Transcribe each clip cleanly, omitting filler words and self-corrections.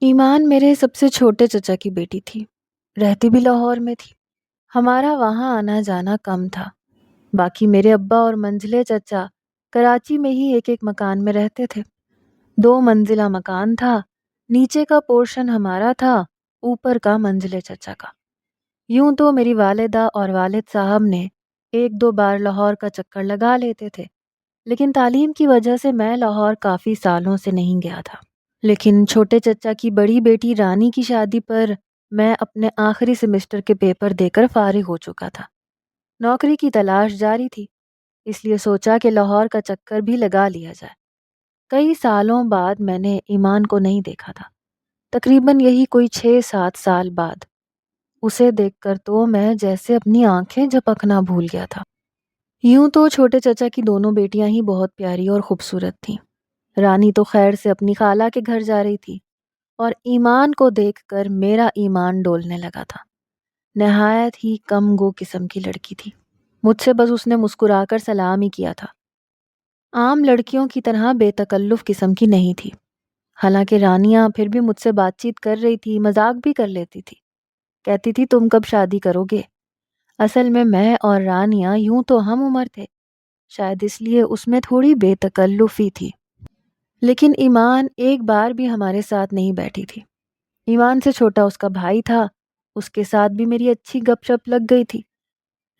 ایمان میرے سب سے چھوٹے چچا کی بیٹی تھی، رہتی بھی لاہور میں تھی۔ ہمارا وہاں آنا جانا کم تھا۔ باقی میرے ابا اور منجلے چچا کراچی میں ہی ایک ایک مکان میں رہتے تھے۔ 2 منزلہ مکان تھا، نیچے کا پورشن ہمارا تھا، اوپر کا منجلے چچا کا۔ یوں تو میری والدہ اور والد صاحب نے 1 2 بار لاہور کا چکر لگا لیتے تھے، لیکن تعلیم کی وجہ سے میں لاہور کافی سالوں سے نہیں گیا تھا۔ لیکن چھوٹے چچا کی بڑی بیٹی رانی کی شادی پر میں اپنے آخری سیمسٹر کے پیپر دے کر فارغ ہو چکا تھا۔ نوکری کی تلاش جاری تھی، اس لیے سوچا کہ لاہور کا چکر بھی لگا لیا جائے۔ کئی سالوں بعد میں نے ایمان کو نہیں دیکھا تھا، تقریباً یہی کوئی 6 7 سال بعد۔ اسے دیکھ کر تو میں جیسے اپنی آنکھیں جھپکنا بھول گیا تھا۔ یوں تو چھوٹے چچا کی دونوں بیٹیاں ہی بہت پیاری اور خوبصورت تھیں۔ رانی تو خیر سے اپنی خالہ کے گھر جا رہی تھی، اور ایمان کو دیکھ کر میرا ایمان ڈولنے لگا تھا۔ نہایت ہی کم گو قسم کی لڑکی تھی، مجھ سے بس اس نے مسکرا کر سلام ہی کیا تھا۔ عام لڑکیوں کی طرح بے تکلف قسم کی نہیں تھی، حالانکہ رانیاں پھر بھی مجھ سے بات چیت کر رہی تھی، مذاق بھی کر لیتی تھی، کہتی تھی تم کب شادی کرو گے۔ اصل میں اور رانیاں یوں تو ہم عمر تھے، شاید اس لیے اس میں تھوڑی بے تکلفی تھی۔ لیکن ایمان ایک بار بھی ہمارے ساتھ نہیں بیٹھی تھی۔ ایمان سے چھوٹا اس کا بھائی تھا، اس کے ساتھ بھی میری اچھی گپ شپ لگ گئی تھی۔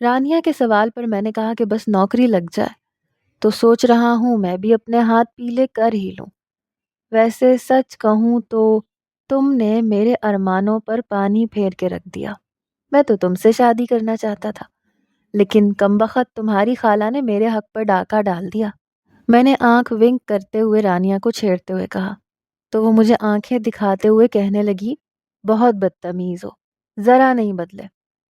رانیہ کے سوال پر میں نے کہا کہ بس نوکری لگ جائے تو سوچ رہا ہوں میں بھی اپنے ہاتھ پیلے کر ہی لوں۔ ویسے سچ کہوں تو تم نے میرے ارمانوں پر پانی پھیر کے رکھ دیا۔ میں تو تم سے شادی کرنا چاہتا تھا، لیکن کمبخت تمہاری خالہ نے میرے حق پر ڈاکہ ڈال دیا۔ میں نے آنکھ ونک کرتے ہوئے رانیہ کو چھیڑتے ہوئے کہا، تو وہ مجھے آنکھیں دکھاتے ہوئے کہنے لگی، بہت بدتمیز ہو، ذرا نہیں بدلے۔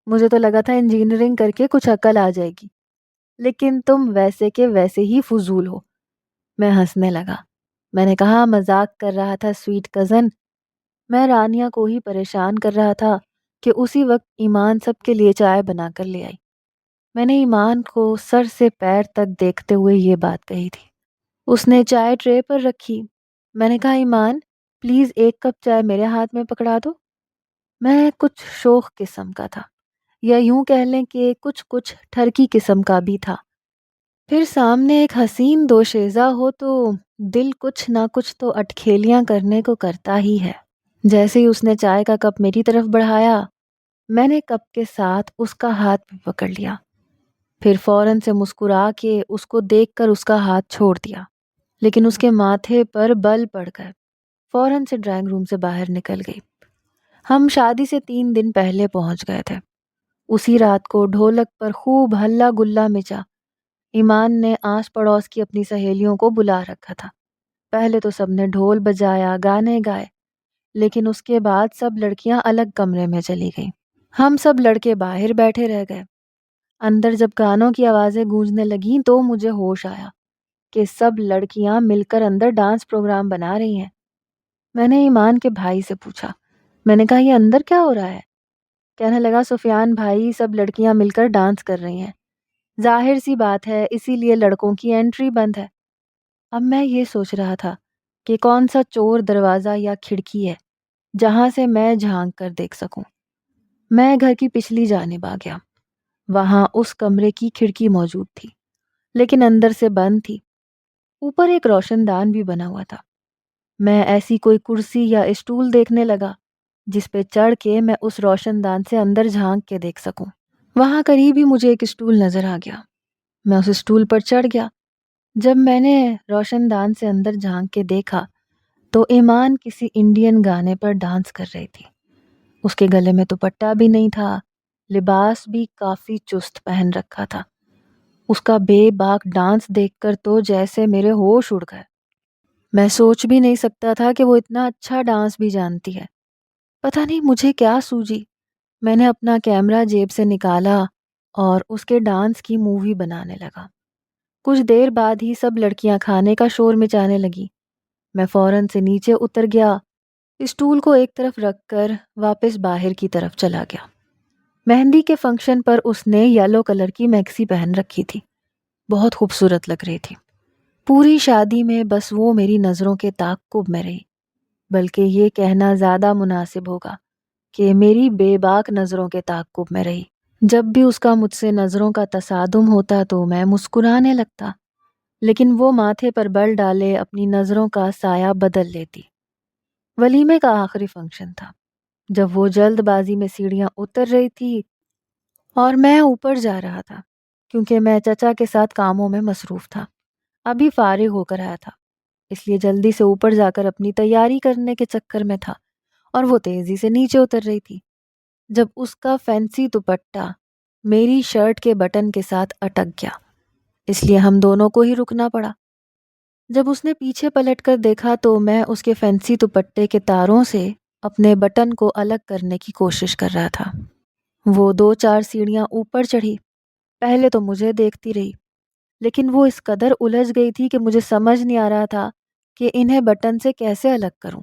مجھے تو لگا تھا انجینئرنگ کر کے کچھ عقل آ جائے گی، لیکن تم ویسے کے ویسے ہی فضول ہو۔ میں ہنسنے لگا۔ میں نے کہا مذاق کر رہا تھا سویٹ کزن۔ میں رانیہ کو ہی پریشان کر رہا تھا کہ اسی وقت ایمان سب کے لیے چائے بنا کر لے آئی۔ میں نے ایمان کو سر سے پیر تک دیکھتے ہوئے یہ بات کہی تھی۔ اس نے چائے ٹرے پر رکھی۔ میں نے کہا ایمان پلیز 1 کپ چائے میرے ہاتھ میں پکڑا دو۔ میں کچھ شوخ قسم کا تھا، یا یوں کہہ لیں کہ کچھ ٹھرکی قسم کا بھی تھا۔ پھر سامنے ایک حسین دوشیزہ ہو تو دل کچھ نہ کچھ تو اٹکھیلیاں کرنے کو کرتا ہی ہے۔ جیسے ہی اس نے چائے کا کپ میری طرف بڑھایا، میں نے کپ کے ساتھ اس کا ہاتھ بھی پکڑ لیا، پھر فوراً سے مسکرا کے اس کو دیکھ کر اس کا ہاتھ چھوڑ دیا، لیکن اس کے ماتھے پر بل پڑ گئے۔ فوراً سے ڈرائنگ روم سے باہر نکل گئی۔ ہم شادی سے 3 دن پہلے پہنچ گئے تھے۔ اسی رات کو ڈھولک پر خوب ہلا گلا مچا۔ ایمان نے آس پڑوس کی اپنی سہیلیوں کو بلا رکھا تھا۔ پہلے تو سب نے ڈھول بجایا، گانے گائے، لیکن اس کے بعد سب لڑکیاں الگ کمرے میں چلی گئیں۔ ہم سب لڑکے باہر بیٹھے رہ گئے۔ اندر جب گانوں کی آوازیں گونجنے لگیں تو مجھے ہوش آیا کہ سب لڑکیاں مل کر اندر ڈانس پروگرام بنا رہی ہیں۔ میں نے ایمان کے بھائی سے پوچھا، میں نے کہا یہ اندر کیا ہو رہا ہے؟ کہنے لگا سفیان بھائی سب لڑکیاں مل کر ڈانس کر رہی ہیں، ظاہر سی بات ہے اسی لیے لڑکوں کی انٹری بند ہے۔ اب میں یہ سوچ رہا تھا کہ کون سا چور دروازہ یا کھڑکی ہے جہاں سے میں جھانک کر دیکھ سکوں۔ میں گھر کی پچھلی جانب آ گیا۔ وہاں اس کمرے کی کھڑکی موجود تھی، لیکن اندر سے بند تھی۔ اوپر ایک روشن دان بھی بنا ہوا تھا۔ میں ایسی کوئی کرسی یا اسٹول دیکھنے لگا جس پہ چڑھ کے میں اس روشن دان سے اندر جھانک کے دیکھ سکوں۔ وہاں قریب ہی مجھے ایک اسٹول نظر آ گیا۔ میں اس اسٹول پر چڑھ گیا۔ جب میں نے روشن دان سے اندر جھانک کے دیکھا تو ایمان کسی انڈین گانے پر ڈانس کر رہی تھی۔ اس کے گلے میں دوپٹہ بھی نہیں تھا، لباس بھی کافی چست پہن رکھا تھا۔ اس کا بے باک ڈانس دیکھ کر تو جیسے میرے ہوش اڑ گئے۔ میں سوچ بھی نہیں سکتا تھا کہ وہ اتنا اچھا ڈانس بھی جانتی ہے۔ پتہ نہیں مجھے کیا سوجی، میں نے اپنا کیمرہ جیب سے نکالا اور اس کے ڈانس کی مووی بنانے لگا۔ کچھ دیر بعد ہی سب لڑکیاں کھانے کا شور مچانے لگی۔ میں فوراً سے نیچے اتر گیا، اسٹول کو ایک طرف رکھ کر واپس باہر کی طرف چلا گیا۔ مہندی کے فنکشن پر اس نے یلو کلر کی میکسی پہن رکھی تھی، بہت خوبصورت لگ رہی تھی۔ پوری شادی میں بس وہ میری نظروں کے تعاقب میں رہی۔ بلکہ یہ کہنا زیادہ مناسب ہوگا کہ میری بے باک نظروں کے تعاقب میں رہی۔ جب بھی اس کا مجھ سے نظروں کا تصادم ہوتا تو میں مسکرانے لگتا، لیکن وہ ماتھے پر بل ڈالے اپنی نظروں کا سایہ بدل لیتی۔ ولیمے کا آخری فنکشن تھا، جب وہ جلد بازی میں سیڑھیاں اتر رہی تھی اور میں اوپر جا رہا تھا، کیونکہ میں چچا کے ساتھ کاموں میں مصروف تھا، ابھی فارغ ہو کر آیا تھا، اس لیے جلدی سے اوپر جا کر اپنی تیاری کرنے کے چکر میں تھا، اور وہ تیزی سے نیچے اتر رہی تھی جب اس کا فینسی دوپٹہ میری شرٹ کے بٹن کے ساتھ اٹک گیا، اس لیے ہم دونوں کو ہی رکنا پڑا۔ جب اس نے پیچھے پلٹ کر دیکھا تو میں اس کے فینسی دوپٹے کے تاروں سے اپنے بٹن کو الگ کرنے کی کوشش کر رہا تھا۔ وہ 2-4 سیڑھیاں اوپر چڑھی، پہلے تو مجھے دیکھتی رہی، لیکن وہ اس قدر الجھ گئی تھی کہ مجھے سمجھ نہیں آ رہا تھا کہ انہیں بٹن سے کیسے الگ کروں۔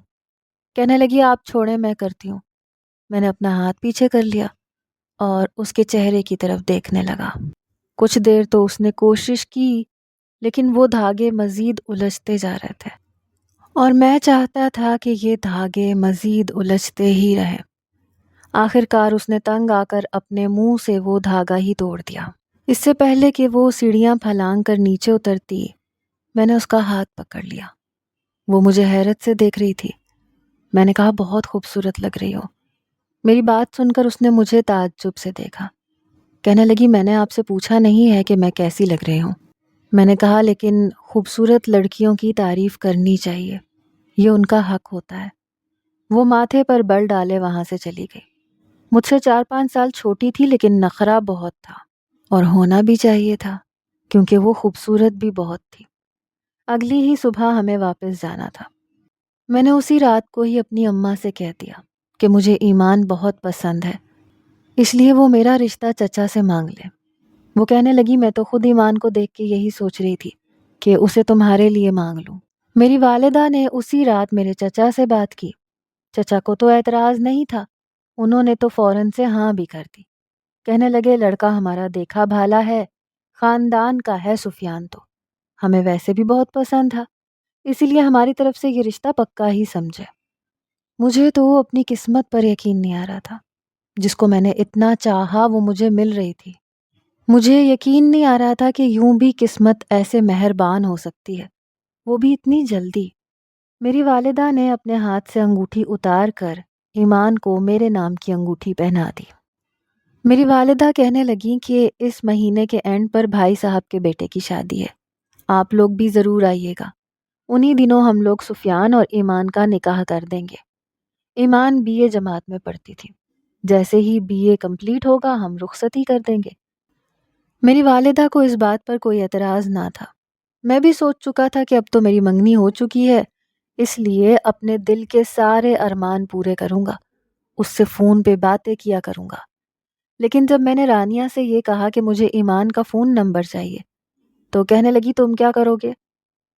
کہنے لگی آپ چھوڑیں میں کرتی ہوں۔ میں نے اپنا ہاتھ پیچھے کر لیا اور اس کے چہرے کی طرف دیکھنے لگا۔ کچھ دیر تو اس نے کوشش کی، لیکن وہ دھاگے مزید الجھتے جا رہے تھے اور میں چاہتا تھا کہ یہ دھاگے مزید الجھتے ہی رہیں۔ آخر کار اس نے تنگ آ کر اپنے منہ سے وہ دھاگا ہی توڑ دیا۔ اس سے پہلے کہ وہ سیڑھیاں پھلانگ کر نیچے اترتی، میں نے اس کا ہاتھ پکڑ لیا۔ وہ مجھے حیرت سے دیکھ رہی تھی۔ میں نے کہا بہت خوبصورت لگ رہی ہو۔ میری بات سن کر اس نے مجھے تعجب سے دیکھا۔ کہنے لگی میں نے آپ سے پوچھا نہیں ہے کہ میں کیسی لگ رہی ہوں۔ میں نے کہا لیکن خوبصورت لڑکیوں کی تعریف کرنی چاہیے، یہ ان کا حق ہوتا ہے۔ وہ ماتھے پر بل ڈالے وہاں سے چلی گئی۔ مجھ سے 4-5 سال چھوٹی تھی، لیکن نخرہ بہت تھا، اور ہونا بھی چاہیے تھا کیونکہ وہ خوبصورت بھی بہت تھی۔ اگلی ہی صبح ہمیں واپس جانا تھا۔ میں نے اسی رات کو ہی اپنی اماں سے کہہ دیا کہ مجھے ایمان بہت پسند ہے، اس لیے وہ میرا رشتہ چچا سے مانگ لے۔ وہ کہنے لگی میں تو خود ایمان کو دیکھ کے یہی سوچ رہی تھی کہ اسے تمہارے لیے مانگ لوں۔ میری والدہ نے اسی رات میرے چچا سے بات کی۔ چچا کو تو اعتراض نہیں تھا، انہوں نے تو فوراً سے ہاں بھی کر دی۔ کہنے لگے لڑکا ہمارا دیکھا بھالا ہے، خاندان کا ہے سفیان، تو ہمیں ویسے بھی بہت پسند تھا، اسی لیے ہماری طرف سے یہ رشتہ پکا ہی سمجھے۔ مجھے تو اپنی قسمت پر یقین نہیں آ رہا تھا، جس کو میں نے اتنا چاہا وہ مجھے مل رہی تھی۔ مجھے یقین نہیں آ رہا تھا کہ یوں بھی قسمت ایسے مہربان ہو سکتی ہے، وہ بھی اتنی جلدی۔ میری والدہ نے اپنے ہاتھ سے انگوٹھی اتار کر ایمان کو میرے نام کی انگوٹھی پہنا دی۔ میری والدہ کہنے لگیں کہ اس مہینے کے اینڈ پر بھائی صاحب کے بیٹے کی شادی ہے، آپ لوگ بھی ضرور آئیے گا۔ انہی دنوں ہم لوگ سفیان اور ایمان کا نکاح کر دیں گے۔ ایمان BA جماعت میں پڑھتی تھی، جیسے ہی BA کمپلیٹ ہوگا ہم رخصتی کر دیں گے۔ میری والدہ کو اس بات پر کوئی اعتراض نہ تھا۔ میں بھی سوچ چکا تھا کہ اب تو میری منگنی ہو چکی ہے، اس لیے اپنے دل کے سارے ارمان پورے کروں گا، اس سے فون پہ باتیں کیا کروں گا۔ لیکن جب میں نے رانیہ سے یہ کہا کہ مجھے ایمان کا فون نمبر چاہیے تو کہنے لگی تم کیا کرو گے؟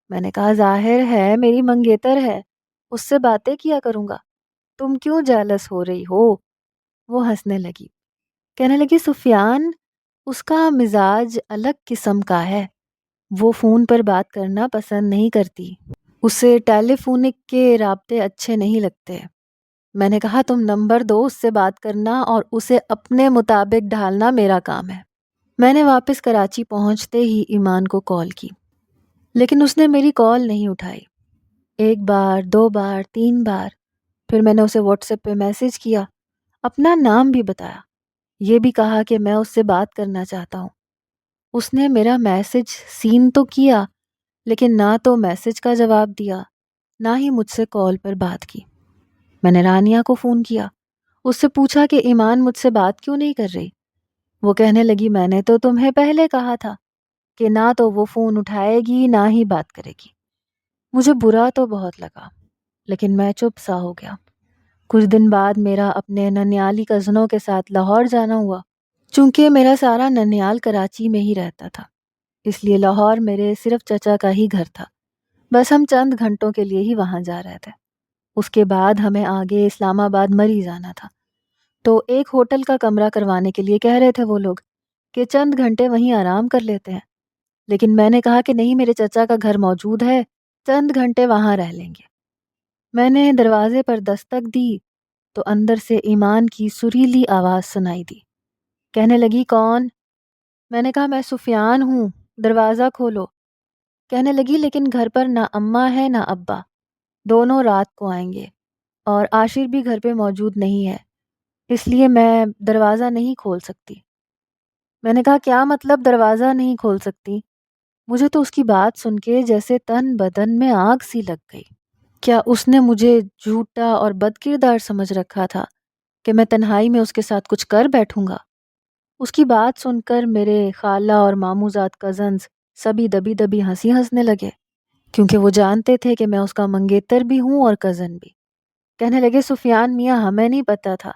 میں نے کہا ظاہر ہے میری منگیتر ہے، اس سے باتیں کیا کروں گا، تم کیوں جیلس ہو رہی ہو؟ وہ ہنسنے لگی، کہنے لگی سفیان اس کا مزاج الگ قسم کا ہے، وہ فون پر بات کرنا پسند نہیں کرتی، اسے ٹیلی فونک کے رابطے اچھے نہیں لگتے۔ میں نے کہا تم نمبر دو، اس سے بات کرنا اور اسے اپنے مطابق ڈھالنا میرا کام ہے۔ میں نے واپس کراچی پہنچتے ہی ایمان کو کال کی، لیکن اس نے میری کال نہیں اٹھائی۔ 1 بار 2 بار 3 بار، پھر میں نے اسے واٹس ایپ پہ میسج کیا، اپنا نام بھی بتایا، یہ بھی کہا کہ میں اس سے بات کرنا چاہتا ہوں۔ اس نے میرا میسج سین تو کیا، لیکن نہ تو میسج کا جواب دیا، نہ ہی مجھ سے کال پر بات کی۔ میں نے رانیہ کو فون کیا، اس سے پوچھا کہ ایمان مجھ سے بات کیوں نہیں کر رہی؟ وہ کہنے لگی میں نے تو تمہیں پہلے کہا تھا کہ نہ تو وہ فون اٹھائے گی نہ ہی بات کرے گی۔ مجھے برا تو بہت لگا، لیکن میں چپ سا ہو گیا۔ کچھ دن بعد میرا اپنے ننیالی کزنوں کے ساتھ لاہور جانا ہوا۔ چونکہ میرا سارا ننیال کراچی میں ہی رہتا تھا، اس لیے لاہور میرے صرف چچا کا ہی گھر تھا، بس ہم چند گھنٹوں کے لیے ہی وہاں جا رہے تھے۔ اس کے بعد ہمیں آگے اسلام آباد مری جانا تھا، تو ایک ہوٹل کا کمرہ کروانے کے لیے کہہ رہے تھے وہ لوگ کہ چند گھنٹے وہیں آرام کر لیتے ہیں، لیکن میں نے کہا کہ نہیں، میرے چچا کا گھر موجود ہے، چند گھنٹے وہاں رہ لیں گے۔ میں نے دروازے پر دستک دی تو اندر سے ایمان کی سریلی آواز سنائی دی۔ کہنے لگی کون؟ میں نے کہا میں سفیان ہوں، دروازہ کھولو۔ کہنے لگی لیکن گھر پر نہ اماں ہے نہ ابا، دونوں رات کو آئیں گے اور عاشر بھی گھر پہ موجود نہیں ہے، اس لیے میں دروازہ نہیں کھول سکتی۔ میں نے کہا کیا مطلب دروازہ نہیں کھول سکتی؟ مجھے تو اس کی بات سن کے جیسے تن بدن میں آگ سی لگ گئی۔ کیا اس نے مجھے جھوٹا اور بد کردار سمجھ رکھا تھا کہ میں تنہائی میں اس کے ساتھ کچھ کر بیٹھوں گا؟ اس کی بات سن کر میرے خالہ اور ماموزاد کزنز سبھی دبی دبی ہنسی ہنسنے لگے، کیونکہ وہ جانتے تھے کہ میں اس کا منگیتر بھی ہوں اور کزن بھی۔ کہنے لگے سفیان میاں ہمیں نہیں پتا تھا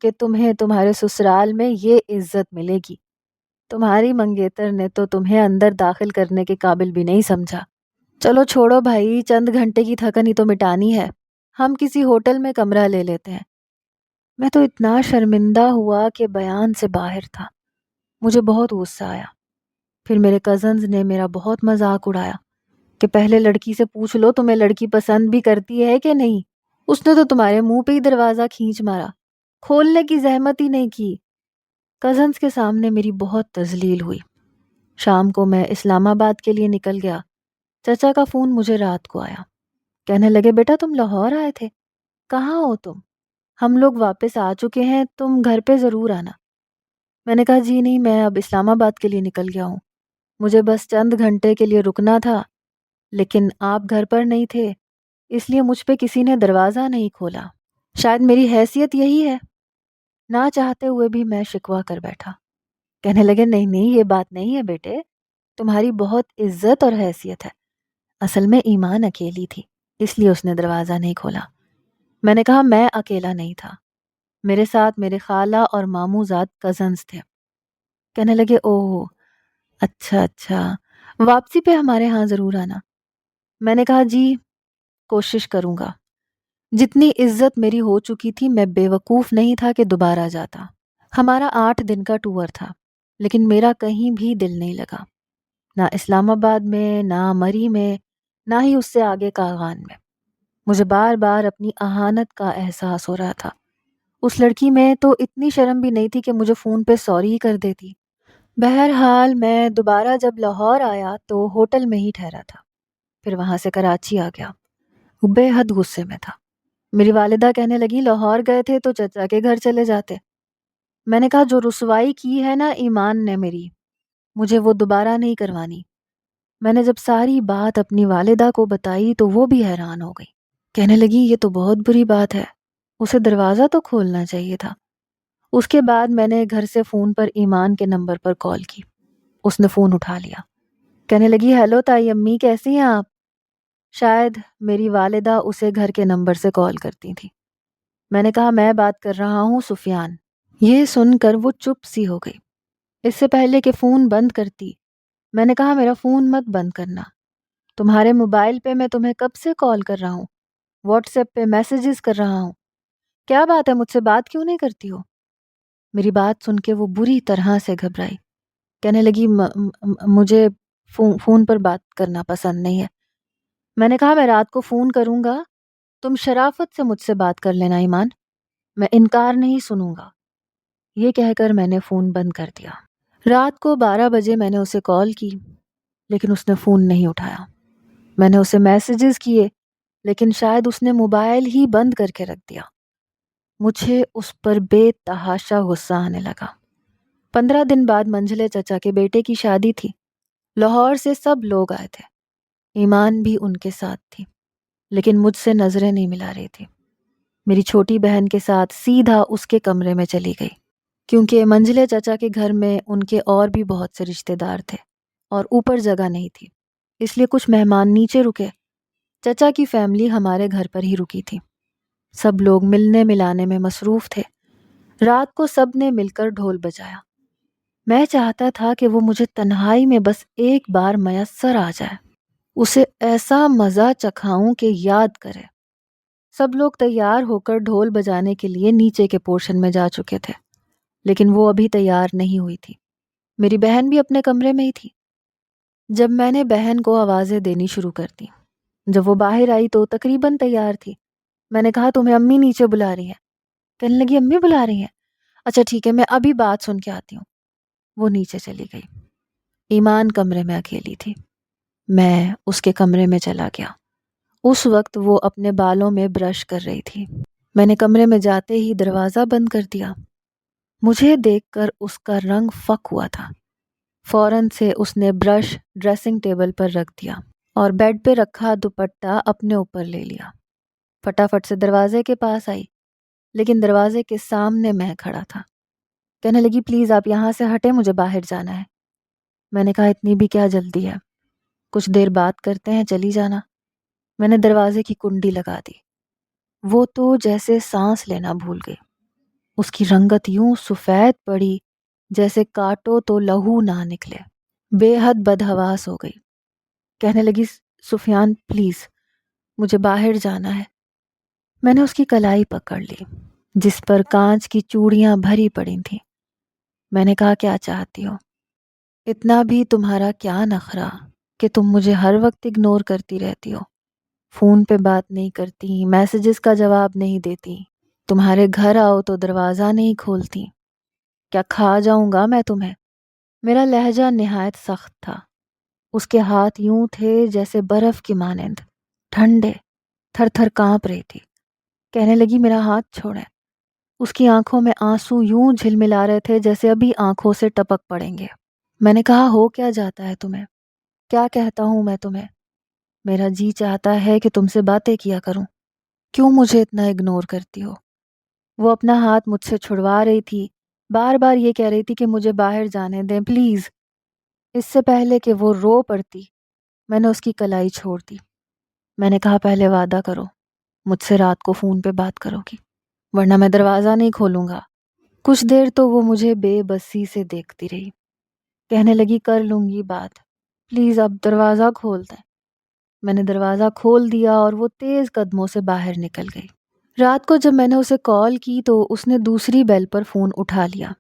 کہ تمہیں تمہارے سسرال میں یہ عزت ملے گی، تمہاری منگیتر نے تو تمہیں اندر داخل کرنے کے قابل بھی نہیں سمجھا۔ چلو چھوڑو بھائی، چند گھنٹے کی تھکن ہی تو مٹانی ہے، ہم کسی ہوٹل میں کمرہ لے لیتے ہیں۔ میں تو اتنا شرمندہ ہوا کہ بیان سے باہر تھا، مجھے بہت غصہ آیا۔ پھر میرے کزنز نے میرا بہت مذاق اڑایا کہ پہلے لڑکی سے پوچھ لو تمہیں لڑکی پسند بھی کرتی ہے کہ نہیں، اس نے تو تمہارے منہ پہ ہی دروازہ کھینچ مارا، کھولنے کی زحمت ہی نہیں کی۔ کزنز کے سامنے میری بہت تذلیل ہوئی۔ شام کو میں اسلام آباد کے لیے نکل گیا۔ چچا کا فون مجھے رات کو آیا، کہنے لگے بیٹا تم لاہور آئے تھے، کہاں ہو تم؟ ہم لوگ واپس آ چکے ہیں، تم گھر پہ ضرور آنا۔ میں نے کہا جی نہیں، میں اب اسلام آباد کے لیے نکل گیا ہوں، مجھے بس چند گھنٹے کے لیے رکنا تھا، لیکن آپ گھر پر نہیں تھے اس لیے مجھ پہ کسی نے دروازہ نہیں کھولا، شاید میری حیثیت یہی ہے۔ نہ چاہتے ہوئے بھی میں شکوہ کر بیٹھا۔ کہنے لگے نہیں نہیں، یہ بات نہیں ہے بیٹے، تمہاری بہت عزت اور حیثیت ہے، اصل میں ایمان اکیلی تھی اس لیے اس نے دروازہ نہیں کھولا۔ میں نے کہا میں اکیلا نہیں تھا، میرے ساتھ میرے خالہ اور ماموزاد کزنز تھے۔ کہنے لگے اوہ اچھا اچھا، واپسی پہ ہمارے ہاں ضرور آنا۔ میں نے کہا جی کوشش کروں گا۔ جتنی عزت میری ہو چکی تھی میں بے وقوف نہیں تھا کہ دوبارہ جاتا۔ ہمارا 8 دن کا ٹور تھا، لیکن میرا کہیں بھی دل نہیں لگا، نہ اسلام آباد میں، نہ مری میں، نہ ہی اس سے آگے کاغان میں۔ مجھے بار بار اپنی اہانت کا احساس ہو رہا تھا۔ اس لڑکی میں تو اتنی شرم بھی نہیں تھی کہ مجھے فون پہ سوری کر دیتی۔ بہرحال میں دوبارہ جب لاہور آیا تو ہوٹل میں ہی ٹھہرا تھا، پھر وہاں سے کراچی آ گیا۔ بے حد غصے میں تھا۔ میری والدہ کہنے لگی لاہور گئے تھے تو چچا کے گھر چلے جاتے۔ میں نے کہا جو رسوائی کی ہے نا ایمان نے میری، مجھے وہ دوبارہ نہیں کروانی۔ میں نے جب ساری بات اپنی والدہ کو بتائی تو وہ بھی حیران ہو گئی، کہنے لگی یہ تو بہت بری بات ہے، اسے دروازہ تو کھولنا چاہیے تھا۔ اس کے بعد میں نے گھر سے فون پر ایمان کے نمبر پر کال کی، اس نے فون اٹھا لیا، کہنے لگی ہیلو تائی امی کیسی ہیں آپ؟ شاید میری والدہ اسے گھر کے نمبر سے کال کرتی تھی۔ میں نے کہا میں بات کر رہا ہوں سفیان۔ یہ سن کر وہ چپ سی ہو گئی۔ اس سے پہلے کہ فون بند کرتی میں نے کہا میرا فون مت بند کرنا، تمہارے موبائل پہ میں تمہیں کب سے کال کر رہا ہوں، واٹس ایپ پہ میسیجز کر رہا ہوں، کیا بات ہے مجھ سے بات کیوں نہیں کرتی ہو؟ میری بات سن کے وہ بری طرح سے گھبرائی، کہنے لگی مجھے فون پر بات کرنا پسند نہیں ہے۔ میں نے کہا میں رات کو فون کروں گا، تم شرافت سے مجھ سے بات کر لینا ایمان، میں انکار نہیں سنوں گا۔ یہ کہہ کر میں نے فون بند کر دیا۔ رات کو 12 بجے میں نے اسے کال کی، لیکن اس نے فون نہیں اٹھایا۔ میں نے اسے میسیجز کیے، لیکن شاید اس نے موبائل ہی بند کر کے رکھ دیا۔ مجھے اس پر بے تحاشا غصہ آنے لگا۔ 15 دن بعد منجلے چچا کے بیٹے کی شادی تھی۔ لاہور سے سب لوگ آئے تھے، ایمان بھی ان کے ساتھ تھی، لیکن مجھ سے نظریں نہیں ملا رہی تھی۔ میری چھوٹی بہن کے ساتھ سیدھا اس کے کمرے میں چلی گئی، کیونکہ منجلے چچا کے گھر میں ان کے اور بھی بہت سے رشتہ دار تھے اور اوپر جگہ نہیں تھی، اس لیے کچھ مہمان نیچے رکے۔ چچا کی فیملی ہمارے گھر پر ہی رکی تھی۔ سب لوگ ملنے ملانے میں مصروف تھے۔ رات کو سب نے مل کر ڈھول بجایا۔ میں چاہتا تھا کہ وہ مجھے تنہائی میں بس ایک بار میسر آ جائے، اسے ایسا مزہ چکھاؤں کہ یاد کرے۔ سب لوگ تیار ہو کر ڈھول بجانے کے لیے نیچے کے پورشن میں جا چکے تھے، لیکن وہ ابھی تیار نہیں ہوئی تھی۔ میری بہن بھی اپنے کمرے میں ہی تھی۔ جب میں نے بہن کو آوازیں دینی شروع کر دی، جب وہ باہر آئی تو تقریباً تیار تھی۔ میں نے کہا تمہیں امی نیچے بلا رہی ہیں۔ کہنے لگی امی بلا رہی ہیں؟ اچھا ٹھیک ہے، میں ابھی بات سن کے آتی ہوں۔ وہ نیچے چلی گئی۔ ایمان کمرے میں اکیلی تھی۔ میں اس کے کمرے میں چلا گیا۔ اس وقت وہ اپنے بالوں میں برش کر رہی تھی۔ میں نے کمرے میں جاتے ہی دروازہ بند کر دیا۔ مجھے دیکھ کر اس کا رنگ فک ہوا تھا۔ فوراً سے اس نے برش ڈریسنگ ٹیبل پر رکھ دیا اور بیڈ پہ رکھا دوپٹہ اپنے اوپر لے لیا۔ فٹافٹ سے دروازے کے پاس آئی، لیکن دروازے کے سامنے میں کھڑا تھا۔ کہنے لگی پلیز آپ یہاں سے ہٹیں، مجھے باہر جانا ہے۔ میں نے کہا اتنی بھی کیا جلدی ہے، کچھ دیر بات کرتے ہیں، چلی جانا۔ میں نے دروازے کی کنڈی لگا دی۔ وہ تو جیسے سانس لینا بھول گئی۔ اس کی رنگت یوں سفید پڑی جیسے کاٹو تو لہو نہ نکلے۔ بے حد بدحواس ہو گئی۔ کہنے لگی سفیان پلیز مجھے باہر جانا ہے۔ میں نے اس کی کلائی پکڑ لی جس پر کانچ کی چوڑیاں بھری پڑی تھیں۔ میں نے کہا کیا چاہتی ہو؟ اتنا بھی تمہارا کیا نخرہ کہ تم مجھے ہر وقت اگنور کرتی رہتی ہو، فون پہ بات نہیں کرتی، میسیجز کا جواب نہیں دیتی، تمہارے گھر آؤ تو دروازہ نہیں کھولتی، کیا کھا جاؤں گا میں تمہیں؟ میرا لہجہ نہایت سخت تھا۔ اس کے ہاتھ یوں تھے جیسے برف کی مانند، ٹھنڈے، تھر تھر کانپ رہی تھی۔ کہنے لگی میرا ہاتھ چھوڑیں۔ اس کی آنکھوں میں آنسو یوں جھلملا رہے تھے جیسے ابھی آنکھوں سے ٹپک پڑیں گے۔ میں نے کہا ہو کیا جاتا ہے تمہیں؟ کیا کہتا ہوں میں تمہیں؟ میرا جی چاہتا ہے کہ تم سے باتیں کیا کروں، کیوں مجھے اتنا اگنور کرتی ہو؟ وہ اپنا ہاتھ مجھ سے چھڑوا رہی تھی، بار بار یہ کہہ رہی تھی کہ مجھے باہر جانے دیں پلیز۔ اس سے پہلے کہ وہ رو پڑتی میں نے اس کی کلائی چھوڑ دی۔ میں نے کہا پہلے وعدہ کرو مجھ سے رات کو فون پہ بات کرو گی، ورنہ میں دروازہ نہیں کھولوں گا۔ کچھ دیر تو وہ مجھے بے بسی سے دیکھتی رہی۔ کہنے لگی کر لوں گی بات، پلیز اب دروازہ کھول دیں۔ میں نے دروازہ کھول دیا اور وہ تیز قدموں سے باہر نکل گئی۔ رات کو جب میں نے اسے کال کی تو اس نے دوسری بیل پر فون اٹھا لیا۔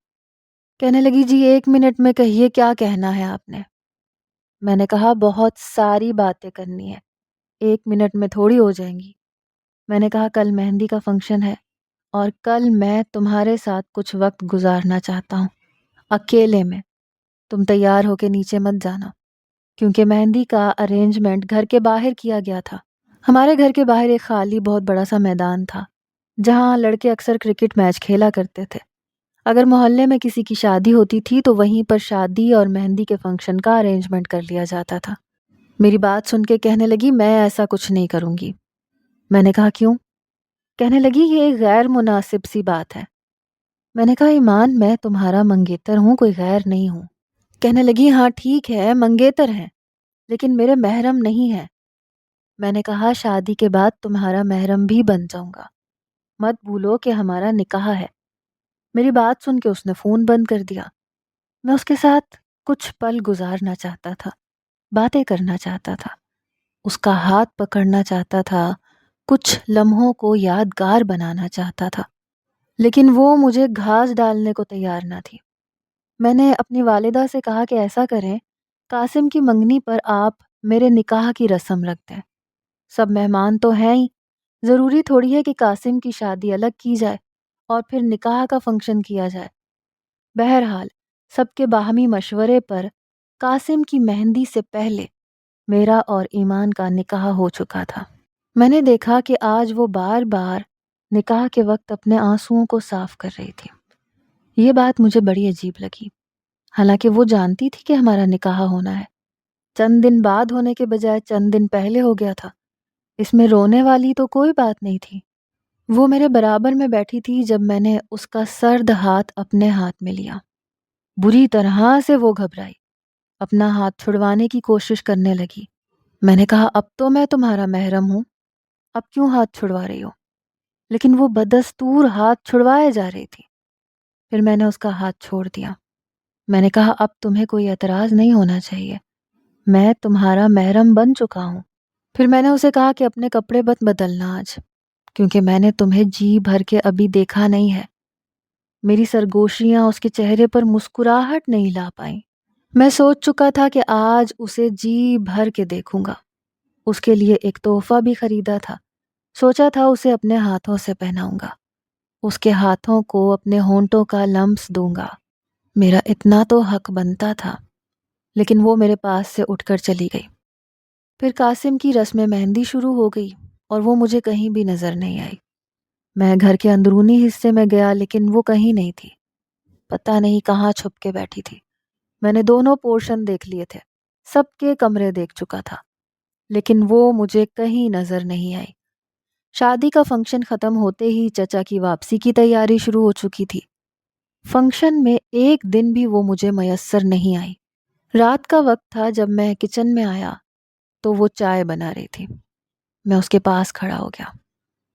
کہنے لگی جی 1 منٹ میں کہیے کیا کہنا ہے آپ نے؟ میں نے کہا بہت ساری باتیں کرنی ہے، 1 منٹ میں تھوڑی ہو جائیں گی۔ میں نے کہا کل مہندی کا فنکشن ہے اور کل میں تمہارے ساتھ کچھ وقت گزارنا چاہتا ہوں، اکیلے میں۔ تم تیار ہو کے نیچے مت جانا، کیونکہ مہندی کا ارینجمنٹ گھر کے باہر کیا گیا تھا۔ ہمارے گھر کے باہر ایک خالی بہت بڑا سا میدان تھا جہاں لڑکے اکثر کرکٹ میچ کھیلا کرتے تھے۔ اگر محلے میں کسی کی شادی ہوتی تھی تو وہیں پر شادی اور مہندی کے فنکشن کا ارینجمنٹ کر لیا جاتا تھا۔ میری بات سن کے کہنے لگی میں ایسا کچھ نہیں کروں گی۔ میں نے کہا کیوں؟ کہنے لگی یہ ایک غیر مناسب سی بات ہے۔ میں نے کہا ایمان میں تمہارا منگیتر ہوں، کوئی غیر نہیں ہوں۔ کہنے لگی ہاں ٹھیک ہے منگیتر ہیں، لیکن میرے محرم نہیں ہے۔ میں نے کہا شادی کے بعد تمہارا محرم بھی بن جاؤں گا، مت بھولو کہ ہمارا نکاح ہے۔ میری بات سن کے اس نے فون بند کر دیا۔ میں اس کے ساتھ کچھ پل گزارنا چاہتا تھا، باتیں کرنا چاہتا تھا، اس کا ہاتھ پکڑنا چاہتا تھا، کچھ لمحوں کو یادگار بنانا چاہتا تھا، لیکن وہ مجھے گھاس ڈالنے کو تیار نہ تھی۔ میں نے اپنی والدہ سے کہا کہ ایسا کریں قاسم کی منگنی پر آپ میرے نکاح کی رسم رکھ دیں، سب مہمان تو ہیں ہی، ضروری تھوڑی ہے کہ قاسم کی شادی الگ کی جائے اور پھر نکاح کا فنکشن کیا جائے۔ بہرحال سب کے باہمی مشورے پر قاسم کی مہندی سے پہلے میرا اور ایمان کا نکاح ہو چکا تھا۔ میں نے دیکھا کہ آج وہ بار بار نکاح کے وقت اپنے آنسوؤں کو صاف کر رہی تھی۔ یہ بات مجھے بڑی عجیب لگی، حالانکہ وہ جانتی تھی کہ ہمارا نکاح ہونا ہے، چند دن بعد ہونے کے بجائے چند دن پہلے ہو گیا تھا۔ اس میں رونے والی تو کوئی بات نہیں تھی۔ وہ میرے برابر میں بیٹھی تھی جب میں نے اس کا سرد ہاتھ اپنے ہاتھ میں لیا۔ بری طرح سے وہ گھبرائی، اپنا ہاتھ چھڑوانے کی کوشش کرنے لگی۔ میں نے کہا اب تو میں تمہارا محرم ہوں، اب کیوں ہاتھ چھڑوا رہی ہو؟ لیکن وہ بدستور ہاتھ چھڑوائے جا رہی تھی۔ پھر میں نے اس کا ہاتھ چھوڑ دیا۔ میں نے کہا اب تمہیں کوئی اعتراض نہیں ہونا چاہیے، میں تمہارا محرم بن چکا ہوں۔ پھر میں نے اسے کہا کہ اپنے کپڑے مت بدلنا آج، کیونکہ میں نے تمہیں جی بھر کے ابھی دیکھا نہیں ہے۔ میری سرگوشیاں اس کے چہرے پر مسکراہٹ نہیں لا پائیں۔ میں سوچ چکا تھا کہ آج اسے جی بھر کے دیکھوں گا۔ اس کے لیے ایک تحفہ بھی خریدا تھا، سوچا تھا اسے اپنے ہاتھوں سے پہناؤں گا، اس کے ہاتھوں کو اپنے ہونٹوں کا لمس دوں گا۔ میرا اتنا تو حق بنتا تھا، لیکن وہ میرے پاس سے اٹھ کر چلی گئی۔ پھر قاسم کی رسم مہندی شروع ہو گئی اور وہ مجھے کہیں بھی نظر نہیں آئی۔ میں گھر کے اندرونی حصے میں گیا لیکن وہ کہیں نہیں تھی، پتہ نہیں کہاں چھپ کے بیٹھی تھی۔ میں نے دونوں پورشن دیکھ لیے تھے، سب کے کمرے دیکھ چکا تھا، لیکن وہ مجھے کہیں نظر نہیں آئی۔ شادی کا فنکشن ختم ہوتے ہی چچا کی واپسی کی تیاری شروع ہو چکی تھی۔ فنکشن میں ایک دن بھی وہ مجھے میسر نہیں آئی۔ رات کا وقت تھا جب میں کچن میں آیا تو وہ چائے بنا رہی تھی۔ میں اس کے پاس کھڑا ہو گیا۔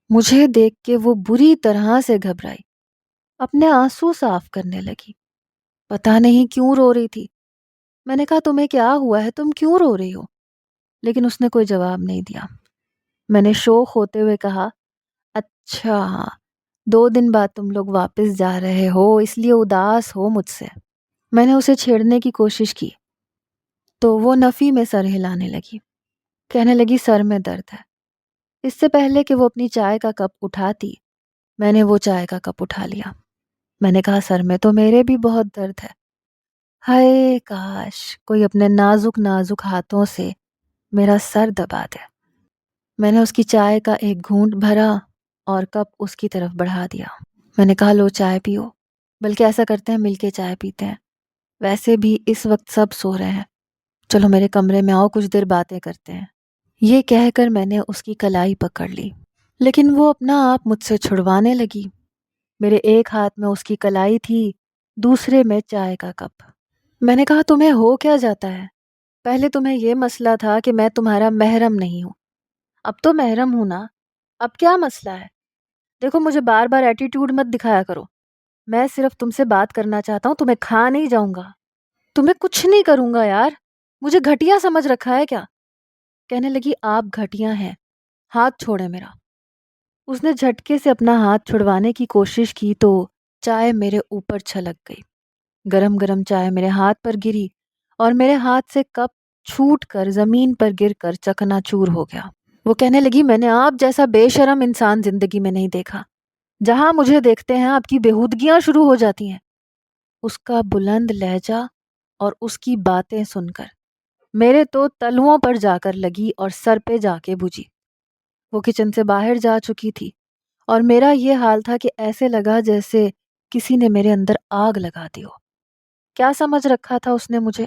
مجھے دیکھ کے وہ بری طرح سے گھبرائی، اپنے آنسو صاف کرنے لگی۔ پتہ نہیں کیوں رو رہی تھی۔ میں نے کہا تمہیں کیا ہوا ہے، تم کیوں رو رہی ہو؟ لیکن اس نے کوئی جواب نہیں دیا۔ میں نے شوق ہوتے ہوئے کہا، اچھا 2 دن بعد تم لوگ واپس جا رہے ہو اس لیے اداس ہو مجھ سے۔ میں نے اسے چھیڑنے کی کوشش کی تو وہ نفی میں سر ہلانے لگی، کہنے لگی سر میں درد ہے۔ اس سے پہلے کہ وہ اپنی چائے کا کپ اٹھاتی، میں نے وہ چائے کا کپ اٹھا لیا۔ میں نے کہا سر میں تو میرے بھی بہت درد ہے، ہائے کاش کوئی اپنے نازک نازک ہاتھوں سے میرا سر دبا دے۔ میں نے اس کی چائے کا ایک گھونٹ بھرا اور کپ اس کی طرف بڑھا دیا۔ میں نے کہا لو چائے پیو، بلکہ ایسا کرتے ہیں مل کے چائے پیتے ہیں، ویسے بھی اس وقت سب سو رہے ہیں، چلو میرے کمرے میں آؤ کچھ دیر باتیں کرتے ہیں۔ یہ کہہ کر میں نے اس کی کلائی پکڑ لی، لیکن وہ اپنا آپ مجھ سے چھڑوانے لگی۔ میرے ایک ہاتھ میں اس کی کلائی تھی، دوسرے میں چائے کا کپ۔ میں نے کہا تمہیں ہو کیا جاتا ہے؟ پہلے تمہیں یہ مسئلہ تھا کہ میں تمہارا محرم نہیں ہوں، اب تو محرم ہوں نا، اب کیا مسئلہ ہے؟ دیکھو مجھے بار بار ایٹیٹیوڈ مت دکھایا کرو، میں صرف تم سے بات کرنا چاہتا ہوں، تمہیں کھا نہیں جاؤں گا۔ تمہیں کچھ نہیں کروں گا یار، مجھے گھٹیا سمجھ رکھا ہے کیا؟ کہنے لگی آپ گھٹیا ہیں، ہاتھ چھوڑے میرا۔ اس نے جھٹکے سے اپنا ہاتھ چھڑوانے کی کوشش کی تو چائے میرے اوپر چھلک گئی۔ گرم گرم چائے میرے ہاتھ پر گری اور میرے ہاتھ سے کپ چھوٹ کر زمین پر گر کر چکنا چور ہو گیا۔ وہ کہنے لگی میں نے آپ جیسا بے شرم انسان زندگی میں نہیں دیکھا، جہاں مجھے دیکھتے ہیں آپ کی بےہودگیاں شروع ہو جاتی ہیں۔ اس کا بلند لہجہ اور اس کی باتیں سن کر میرے تو تلوؤں پر جا کر لگی اور سر پہ جا کے بجھی۔ وہ کچن سے باہر جا چکی تھی اور میرا یہ حال تھا کہ ایسے لگا جیسے کسی نے میرے اندر آگ لگا دی ہو۔ کیا سمجھ رکھا تھا اس نے مجھے؟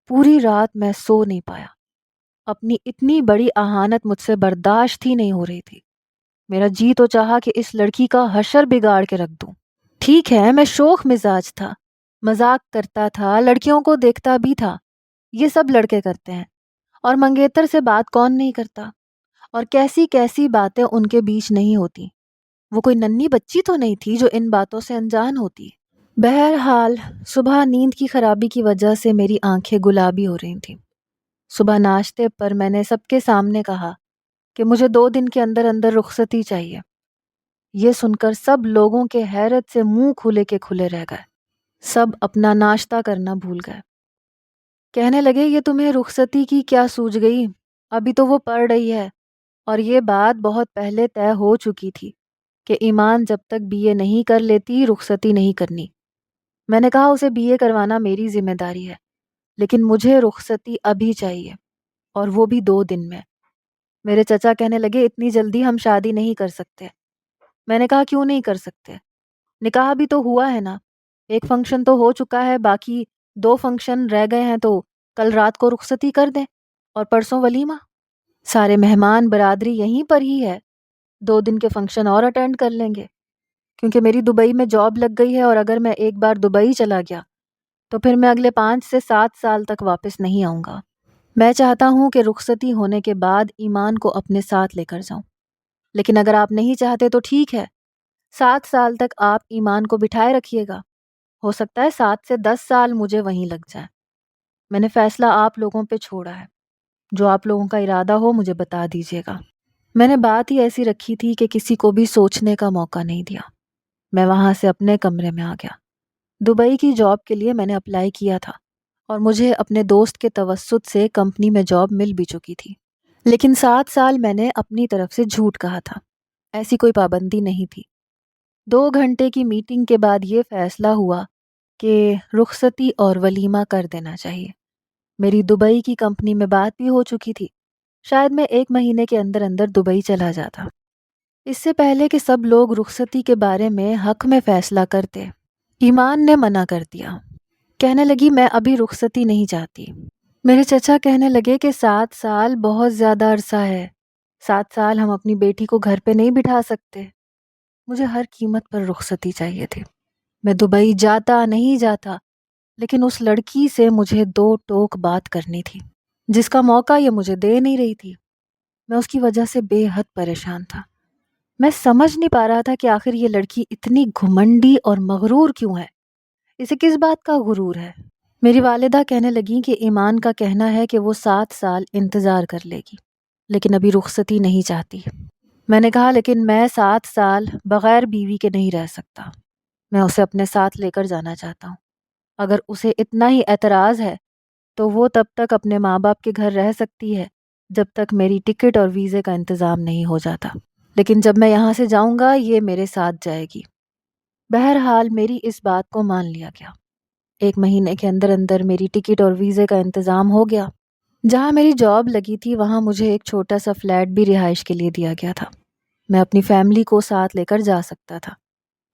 پوری رات میں سو نہیں پایا، اپنی اتنی بڑی اہانت مجھ سے برداشت ہی نہیں ہو رہی تھی۔ میرا جی تو چاہا کہ اس لڑکی کا حشر بگاڑ کے رکھ دوں۔ ٹھیک ہے میں شوخ مزاج تھا، مذاق کرتا تھا، لڑکیوں کو دیکھتا بھی تھا، یہ سب لڑکے کرتے ہیں، اور منگیتر سے بات کون نہیں کرتا، اور کیسی کیسی باتیں ان کے بیچ نہیں ہوتی۔ وہ کوئی ننھی بچی تو نہیں تھی جو ان باتوں سے انجان ہوتی۔ بہرحال صبح نیند کی خرابی کی وجہ سے میری آنکھیں گلابی ہو رہی تھیں۔ صبح ناشتے پر میں نے سب کے سامنے کہا کہ مجھے 2 دن کے اندر اندر رخصتی چاہیے۔ یہ سن کر سب لوگوں کے حیرت سے منہ کھلے کے کھلے رہ گئے، سب اپنا ناشتہ کرنا بھول گئے۔ کہنے لگے یہ تمہیں رخصتی کی کیا سوجھ گئی، ابھی تو وہ پڑھ رہی ہے، اور یہ بات بہت پہلے طے ہو چکی تھی کہ ایمان جب تک BA نہیں کر لیتی رخصتی نہیں کرنی۔ میں نے کہا اسے BA کروانا میری ذمہ داری ہے، لیکن مجھے رخصتی ابھی چاہیے، اور وہ بھی 2 دن میں۔ میرے چچا کہنے لگے اتنی جلدی ہم شادی نہیں کر سکتے۔ میں نے کہا کیوں نہیں کر سکتے؟ نکاح بھی تو ہوا ہے نا، ایک فنکشن تو ہو چکا ہے، باقی 2 فنکشن رہ گئے ہیں، تو کل رات کو رخصتی کر دیں اور پرسوں ولیمہ۔ سارے مہمان برادری یہیں پر ہی ہے، 2 دن کے فنکشن اور اٹینڈ کر لیں گے، کیونکہ میری دبئی میں جاب لگ گئی ہے، اور اگر میں ایک بار دبئی چلا گیا تو پھر میں اگلے 5 سے 7 سال تک واپس نہیں آؤں گا۔ میں چاہتا ہوں کہ رخصتی ہونے کے بعد ایمان کو اپنے ساتھ لے کر جاؤں، لیکن اگر آپ نہیں چاہتے تو ٹھیک ہے، 7 سال تک آپ ایمان کو بٹھائے رکھیے گا، ہو سکتا ہے 7 سے 10 سال مجھے وہیں لگ جائیں۔ میں نے فیصلہ آپ لوگوں پہ چھوڑا ہے، جو آپ لوگوں کا ارادہ ہو مجھے بتا دیجیے گا۔ میں نے بات ہی ایسی رکھی تھی کہ کسی کو بھی سوچنے کا موقع نہیں دیا۔ میں وہاں سے اپنے کمرے میں آ گیا۔ دبئی کی جاب کے لیے میں نے اپلائی کیا تھا، اور مجھے اپنے دوست کے توسط سے کمپنی میں جاب مل بھی چکی تھی۔ لیکن 7 سال میں نے اپنی طرف سے جھوٹ کہا تھا، ایسی کوئی پابندی نہیں تھی۔ 2 گھنٹے کی میٹنگ کے بعد یہ فیصلہ ہوا کہ رخصتی اور ولیمہ کر دینا چاہیے۔ میری دبئی کی کمپنی میں بات بھی ہو چکی تھی، شاید میں 1 مہینے کے اندر اندر دبئی چلا جاتا۔ اس سے پہلے کہ سب لوگ رخصتی کے بارے میں حق میں فیصلہ کرتے، ایمان نے منع کر دیا۔ کہنے لگی میں ابھی رخصتی نہیں چاہتی۔ میرے چچا کہنے لگے کہ 7 سال بہت زیادہ عرصہ ہے، 7 سال ہم اپنی بیٹی کو گھر پہ نہیں بٹھا سکتے۔ مجھے ہر قیمت پر رخصتی چاہیے تھی۔ میں دبئی جاتا نہیں جاتا، لیکن اس لڑکی سے مجھے 2 ٹوک بات کرنی تھی، جس کا موقع یہ مجھے دے نہیں رہی تھی۔ میں اس کی وجہ سے بے حد پریشان تھا۔ میں سمجھ نہیں پا رہا تھا کہ آخر یہ لڑکی اتنی گھمنڈی اور مغرور کیوں ہے، اسے کس بات کا غرور ہے۔ میری والدہ کہنے لگیں کہ ایمان کا کہنا ہے کہ وہ 7 سال انتظار کر لے گی، لیکن ابھی رخصتی نہیں چاہتی۔ میں نے کہا لیکن میں 7 سال بغیر بیوی کے نہیں رہ سکتا، میں اسے اپنے ساتھ لے کر جانا چاہتا ہوں۔ اگر اسے اتنا ہی اعتراض ہے تو وہ تب تک اپنے ماں باپ کے گھر رہ سکتی ہے جب تک میری ٹکٹ اور ویزے کا انتظام نہیں ہو جاتا، لیکن جب میں یہاں سے جاؤں گا یہ میرے ساتھ جائے گی۔ بہرحال میری اس بات کو مان لیا گیا۔ 1 مہینے کے اندر اندر میری ٹکٹ اور ویزے کا انتظام ہو گیا۔ جہاں میری جاب لگی تھی وہاں مجھے ایک چھوٹا سا فلیٹ بھی رہائش کے لیے دیا گیا تھا۔ میں اپنی فیملی کو ساتھ لے کر جا سکتا تھا،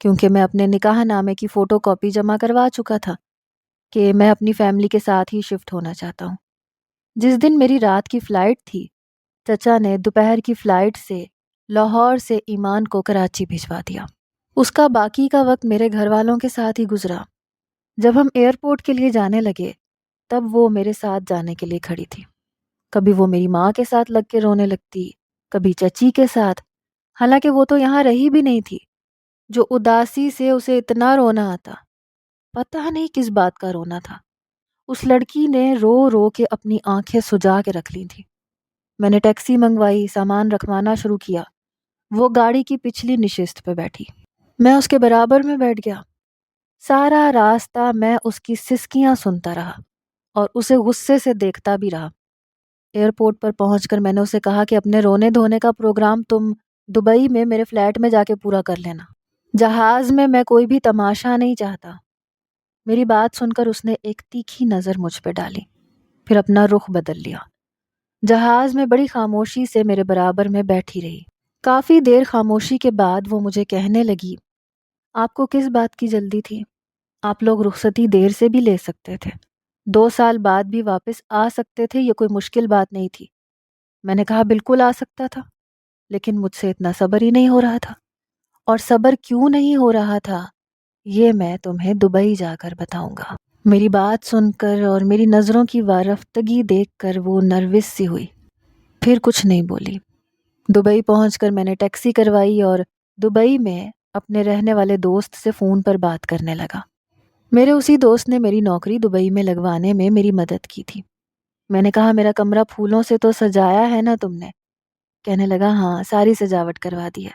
کیونکہ میں اپنے نکاح نامے کی فوٹو کاپی جمع کروا چکا تھا کہ میں اپنی فیملی کے ساتھ ہی شفٹ ہونا چاہتا ہوں۔ جس دن میری رات کی فلائٹ تھی، چچا نے دوپہر کی فلائٹ سے لاہور سے ایمان کو کراچی بھجوا دیا۔ اس کا باقی کا وقت میرے گھر والوں کے ساتھ ہی گزرا۔ جب ہم ایئرپورٹ کے لیے جانے لگے تب وہ میرے ساتھ جانے کے لیے کھڑی تھی۔ کبھی وہ میری ماں کے ساتھ لگ کے رونے لگتی، کبھی چچی کے ساتھ، حالانکہ وہ تو یہاں رہی بھی نہیں تھی۔ جو اداسی سے اسے اتنا رونا آتا، پتہ نہیں کس بات کا رونا تھا۔ اس لڑکی نے رو رو کے اپنی آنکھیں سجا کے رکھ لی تھی۔ میں نے ٹیکسی منگوائی، سامان رکھوانا شروع کیا۔ وہ گاڑی کی پچھلی نشست پہ بیٹھی، میں اس کے برابر میں بیٹھ گیا۔ سارا راستہ میں اس کی سسکیاں سنتا رہا اور اسے غصے سے دیکھتا بھی رہا۔ ایئرپورٹ پر پہنچ کر میں نے اسے کہا کہ اپنے رونے دھونے کا پروگرام تم دبئی میں میرے فلیٹ میں جا کے پورا کر لینا، جہاز میں کوئی بھی تماشا نہیں چاہتا۔ میری بات سن کر اس نے ایک تیکھی نظر مجھ پہ ڈالی، پھر اپنا رخ بدل لیا۔ جہاز میں بڑی خاموشی سے میرے برابر میں بیٹھی رہی۔ کافی دیر خاموشی کے بعد وہ مجھے کہنے لگی، آپ کو کس بات کی جلدی تھی؟ آپ لوگ رخصتی دیر سے بھی لے سکتے تھے، 2 سال بعد بھی واپس آ سکتے تھے، یہ کوئی مشکل بات نہیں تھی۔ میں نے کہا بالکل آ سکتا تھا، لیکن مجھ سے اتنا صبر ہی نہیں ہو رہا تھا، اور صبر کیوں نہیں ہو رہا تھا یہ میں تمہیں دبئی جا کر بتاؤں گا۔ میری بات سن کر اور میری نظروں کی وارفتگی دیکھ کر وہ نروس سی ہوئی، پھر کچھ نہیں بولی۔ دبئی پہنچ کر میں نے ٹیکسی کروائی اور دبئی میں اپنے رہنے والے دوست سے فون پر بات کرنے لگا۔ میرے اسی دوست نے میری نوکری دبئی میں لگوانے میں میری مدد کی تھی۔ میں نے کہا میرا کمرہ پھولوں سے تو سجایا ہے نا تم نے؟ کہنے لگا ہاں، ساری سجاوٹ کروا دی ہے۔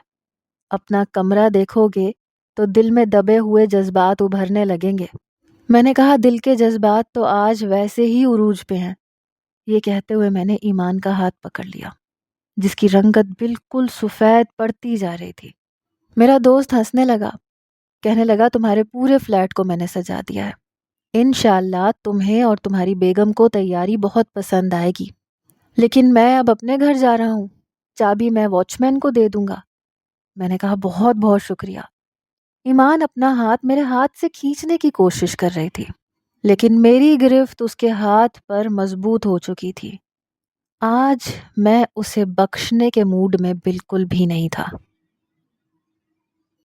اپنا کمرہ دیکھو گے تو دل میں دبے ہوئے جذبات ابھرنے لگیں گے۔ میں نے کہا دل کے جذبات تو آج ویسے ہی عروج پہ ہیں۔ یہ کہتے ہوئے میں نے ایمان کا ہاتھ پکڑ لیا، جس کی رنگت بالکل سفید پڑتی جا رہی تھی۔ میرا دوست ہنسنے لگا، کہنے لگا تمہارے پورے فلیٹ کو میں نے سجا دیا ہے، انشاءاللہ تمہیں اور تمہاری بیگم کو تیاری بہت پسند آئے گی، لیکن میں اب اپنے گھر جا رہا ہوں، چابی میں واچ مین کو دے دوں گا۔ میں نے کہا بہت بہت شکریہ۔ ایمان اپنا ہاتھ میرے ہاتھ سے کھینچنے کی کوشش کر رہی تھی، لیکن میری گرفت اس کے ہاتھ پر مضبوط ہو چکی تھی۔ آج میں اسے بخشنے کے موڈ میں بالکل بھی نہیں تھا۔